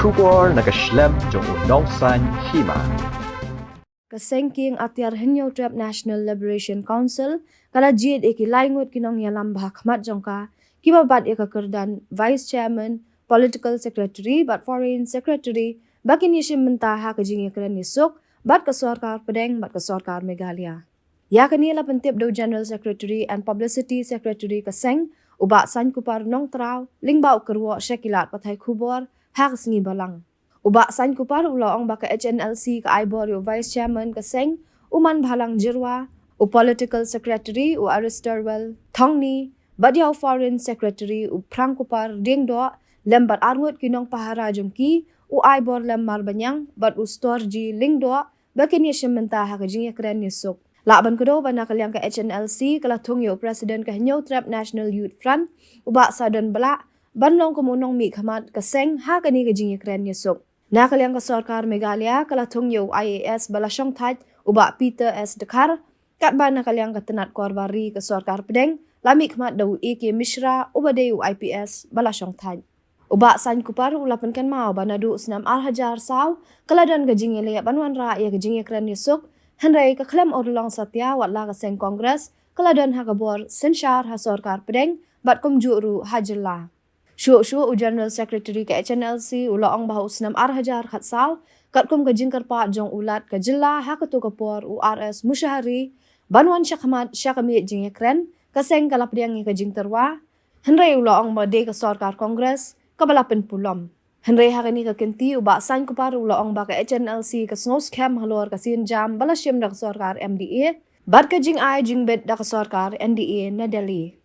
Saiñkupar nakaslem jong unongsan Hima. Kasengking atyar henyo trap National Liberation Council kala jid eki laingut Nongïalam bahakmat jongka kibabat eka kerdan Vice Chairman, Political Secretary but Foreign Secretary bakin yishim mentaha ke Jingïakren nisuk bat ke sarkar Pedeng bat ke sarkar Meghalaya. Ya kanila pentip do General Secretary and Publicity Secretary Kaseng ubak Saiñkupar nong trau lingbau kerwa syakilat patai kubor hak sengi balang. Ubak Saiñkupar ulaong baka HNLC ka aibor yu Vice Chairman Kaseng uman bhalang jirwa u Political Secretary u Aristerwell Thongni badiaw Foreign Secretary u Prangkupar dingdo lembat arngut kinong pahara jumki u aibor lemmar banyang bat u storji lingdo bakin yeshim mentaha ka Jingïakren nisuk. Laban kedo bana kalyang ka HNLC kala thongyo President ka henyo trap National Youth Front ubak Southern Belak banlong kumunong mi khamat Kaseng ha kani ka Jingïakren nisuk. Nakalyang ka sarkar Meghalaya kala thongyo IAS balashong thaj ubak Peter S. Dekar kat ba nakalyang ka tenat korbari ka sarkar Pedeng lami khamat daw AK Mishra ubade IPS balashong thaj. Ubak Saiñkupar ulapan kan mau banadu senam Al-Hajar saw kaladan ka Jingïalaya banwan ra ya ka Jingïakren nisuk henry ka klem orlong satya watla ka seng kongres kaladan ha kabor sensyar ha sarkar Pedeng bat kumjuru hajilla. Shu u General Secretary ke HNLC ulaong bahu senam Al-Hajar khatsal katkum ka jingkar pa jong ulat ka jilla ha katu kapor URS musyahari banwan syakhamat syakami Jingïakren kaseng kalapdiang ka jingterwa henry ulaong bade ka sarkar kongres kabalapan Pulom. Henry hakani ka kenti ubak Saiñkupar ulaong baka HNLC ka snow scam halor ka sinjam balasyem da ka sarkar MDA bat ka jing ai jingbet da ka sarkar NDA na Delhi.